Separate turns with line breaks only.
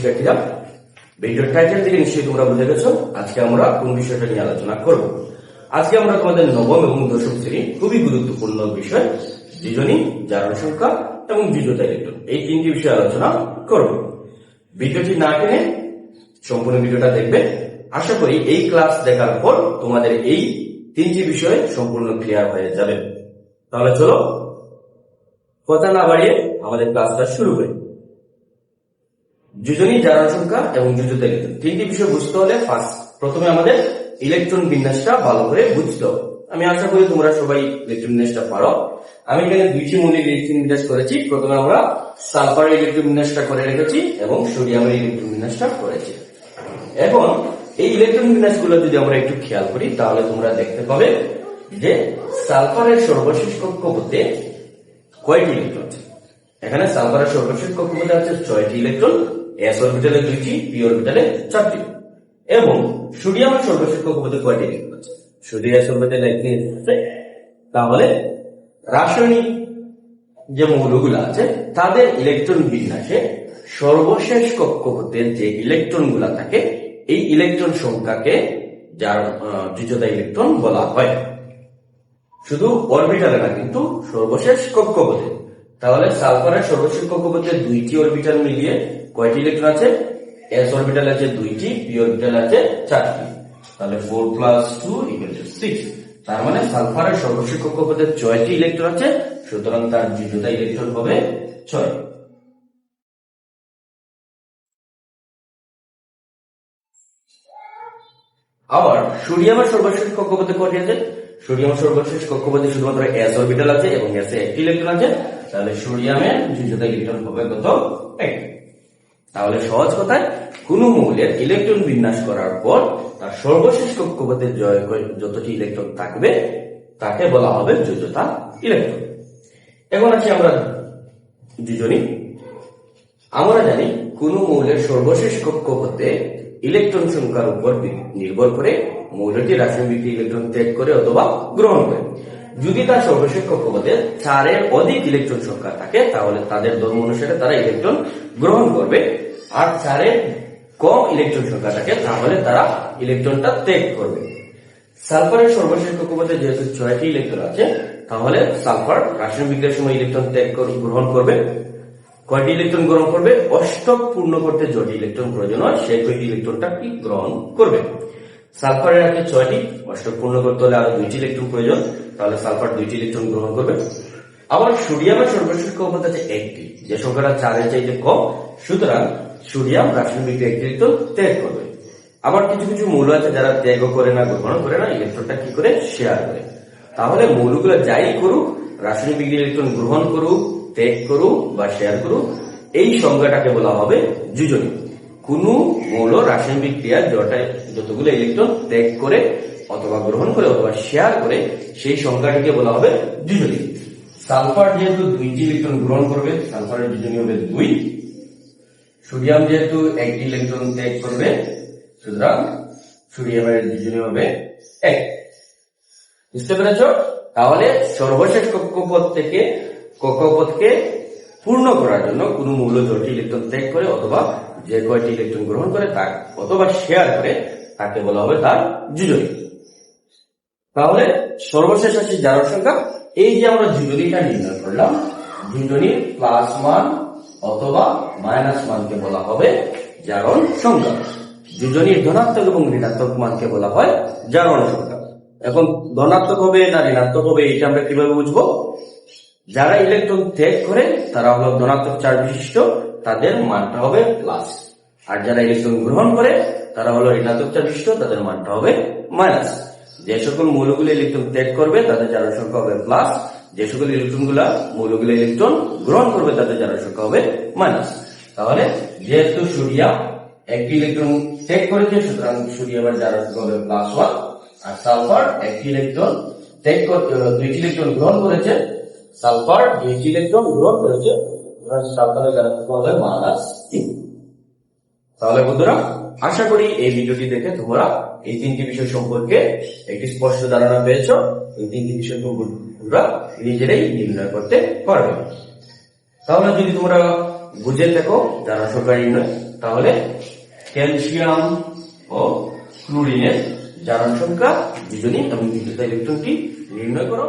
শিক্ষার্থীরা, ভিডিওর টাইটেল থেকে নিশ্চয়ই তোমরা বুঝে গেছো আজকে আমরা কোন বিষয়টা নিয়ে আলোচনা করব। আজকে আমরা তোমাদের নবম এবং দশম শ্রেণী খুবই গুরুত্বপূর্ণ বিষয় যোজনী, জারণ সংখ্যা এবং যোজ্যতা ইলেকট্রন, এই তিনটি বিষয়ে আলোচনা করব। ভিডিওটি না টেনে সম্পূর্ণ ভিডিওটা দেখবে। আশা করি এই ক্লাস দেখার পর তোমাদের এই তিনটি বিষয় সম্পূর্ণ ক্লিয়ার হয়ে যাবে। তাহলে চলো কথা না বাড়িয়ে আমাদের ক্লাসটা শুরু করি। যোজনী, জারণ সংখ্যা এবং যোজ্যতা ইলেকট্রন, তিনটি বিষয় বুঝতে হলে প্রথমে আমাদের ইলেকট্রন বিন্যাসটা ভালো করে বুঝতে হবে। আমি আশা করি তোমরা সবাই ইলেকট্রন বিন্যাসটা পারো। আমি এখানে দুইটি মৌলিক ইলেকট্রন বিন্যাস করেছি। প্রথমে আমরা সালফারের ইলেকট্রন বিন্যাসটা করে রেখেছি এবং সোডিয়ামের ইলেকট্রন বিন্যাসটা করেছি। এখন এই ইলেকট্রন বিন্যাসগুলো যদি আমরা একটু খেয়াল করি তাহলে তোমরা দেখতে পাবে যে সালফারের সর্বশেষ কক্ষপথে কয়টি ইলেকট্রন আছে। এখানে সালফারের সর্বশেষ কক্ষপথে আছে 6টি ইলেকট্রন, এস অরবিটালে 2টি, পি অরবিটালে 4টি। এবং সোডিয়ামের সর্বশেষ কক্ষপথে কয়টি ইলেকট্রন আছে? সোডিয়াম এস অরবিটালে 1টি আছে। তাহলে রাসায়নিক যে মৌলগুলো আছে তাদের ইলেকট্রন বিন্যাসে সর্বশেষ কক্ষপথে যে ইলেকট্রন গুলা থাকে এই ইলেকট্রন সংখ্যাকে যার যোজ্যতা ইলেকট্রন বলা হয়। শুধু অরবিটালে না, কিন্তু সর্বশেষ কক্ষপথে। তাহলে সালফারের সর্বশেষ কক্ষপথে 2টি অরবিটাল মিলিয়ে কয়টি ইলেকট্রন আছে? এস অরবিটাল আছে 2টি, পি অরবিটাল আছে 4টি। তাহলে 4 + 2 = 6। তার মানে সালফারের সর্বশেষ কক্ষপথে 6টি ইলেকট্রন আছে, সুতরাং তার যোজ্যতা ইলেকট্রন হবে 6। আবার সোডিয়ামের সর্বশেষ কক্ষপথে কয়টি আছে? সোডিয়ামের সর্বশেষ কক্ষপথে শুধুমাত্র এস অরবিটাল আছে এবং এসে 1টি ইলেকট্রন আছে। তাহলে সোডিয়ামের যোজ্যতা ইলেকট্রন হবে কত? 1। তাহলে সহজ কথায় কোন মৌলের ইলেকট্রন বিন্যাস করার পর তার সর্বশেষ কক্ষপথে যতটি ইলেকট্রন থাকবে তাকে বলা হবে যোজ্যতা ইলেকট্রন। এখন আছি আমরা যোজনী। আমরা জানি কোন মৌলের সর্বশেষ কক্ষপথে ইলেকট্রন সংখ্যার উপর নির্ভর করে মৌলটি রাসায়নিক বিক্রিয়া ইলেকট্রন ত্যাগ করে অথবা গ্রহণ করে। যদি তার সর্বশেষ কক্ষপথে 4-এর অধিক ইলেকট্রন সংখ্যা থাকে তাহলে তাদের ধর্ম অনুসারে তারা ইলেকট্রন গ্রহণ করবে। আর 4-এর কম ইলেকট্রন সংখ্যা থাকে তাহলে তারা ইলেকট্রনটা ত্যাগ করবে। সালফারের সর্বশেষ কক্ষপথে যেহেতু 6টি ইলেকট্রন আছে তাহলে সালফার রাসায়নিক বিক্রিয়ার সময় ইলেকট্রন ত্যাগ গ্রহণ করবে। কয়টি ইলেকট্রন গ্রহণ করবে? অষ্টক পূর্ণ করতে যতটি ইলেকট্রন প্রয়োজন হয় সেই কয়টি ইলেকট্রনটা কি গ্রহণ করবে। সালফারের আছে 6টি, অষ্টক পূর্ণ করতে হলে আরো 2টি ইলেকট্রন প্রয়োজন, তাহলে সালফার 2টি ইলেকট্রন গ্রহণ করবে। আবার সোডিয়ামের সর্বশেষ কক্ষপথে আছে 1টি, যে সংখ্যাটা 4-এর চাইতে কম, সুতরাং সোডিয়াম রাসায়নিক বিক্রিয়া 1টি ইলেকট্রন ত্যাগ করবে। আবার কিছু কিছু মৌল আছে যারা ত্যাগ করে না, গ্রহণ করে না, ইলেকট্রনটা কি করে? শেয়ার করে। তাহলে মৌলগুলো যাই করুক, রাসায়নিক বিক্রিয়া ইলেকট্রন গ্রহণ করুক, ত্যাগ করুক বা শেয়ার করুক, এই সংখ্যাটাকে বলা হবে যোজনী। কোন মৌল রাসায়নিক বিক্রিয়া যতগুলো ইলেকট্রন ত্যাগ করে অথবা গ্রহণ করে অথবা শেয়ার করে সেই সংখ্যাটিকে বলা হবে যোজনী। সালফার যেহেতু 2টি ইলেকট্রন গ্রহণ করবে, সালফারের যোজনী হবে 2। সোডিয়াম যেহেতু 1টি ইলেকট্রন ত্যাগ করবে, সুতরাং সোডিয়ামের যোজনী হবে 1। বুঝতে পেরেছ? তাহলে সর্বশেষ কক্ষপথকে পূর্ণ করার জন্য কোন মৌল যতটি ইলেকট্রন ত্যাগ করে অথবা যে কয়টি ইলেকট্রন গ্রহণ করে তা অথবা শেয়ার করে তাকে বলা হবে তার যোজনী। তাহলে সর্বশেষ আছে জারণ সংখ্যা। এই যে আমরা যোজনীটা নির্ণয় করলাম, যোজনীর প্লাস মান অথবা মাইনাস মানকে বলা হবে জারণ সংখ্যা। যোজনীর ধনাত্মক এবং ঋণাত্মক মানকে বলা হয় জারণ সংখ্যা। এখন ধনাত্মক হবে না ঋণাত্মক হবে এটা আমরা কিভাবে বুঝবো? যারা ইলেকট্রন ত্যাগ করে তারা হলো ধনাত্মক চার্জ বিশিষ্ট, তাদের মানটা হবে প্লাস। আর যারা ইলেকট্রন গ্রহণ করে তারা হলো ঋণাত্মক চার্জ বিশিষ্ট, তাদের মানটা হবে মাইনাস। যে সকল মৌলগুলো ইলেকট্রন ত্যাগ করবে তাদের জারণ সংখ্যা হবে প্লাস, যে সকল মৌলগুলো ইলেকট্রন গ্রহণ করবে তাদের জারণ সংখ্যা হবে মাইনাস। তাহলে যেহেতু সোডিয়াম 1টি ইলেকট্রন ত্যাগ করেছে সুতরাং সোডিয়ামের জারণ সংখ্যা হবে +1। আর সালফার 1টি ইলেকট্রন ত্যাগ 2টি ইলেকট্রন গ্রহণ করেছে, সালফার 2টি ইলেকট্রন গ্রহণ করেছে, সালফারের জারণ সংখ্যা হবে -3। তাহলে বন্ধুরা, আশা করি এই ভিডিওটি দেখে তোমরা এই তিনটি বিষয় সম্পর্কে একটি স্পষ্ট ধারণা পেয়েছো। এই তিনটি বিষয় তোমরা নিজেরাই নির্ণয় করতে পারবে। তাহলে যদি তোমরা বুঝে থাকো জারণ সংখ্যা নির্ণয়, তাহলে ক্যালসিয়াম ও ক্লোরিনের জারণ সংখ্যা বিজনী এবং বিদ্যুৎ ইলেকট্রনটি নির্ণয় করো।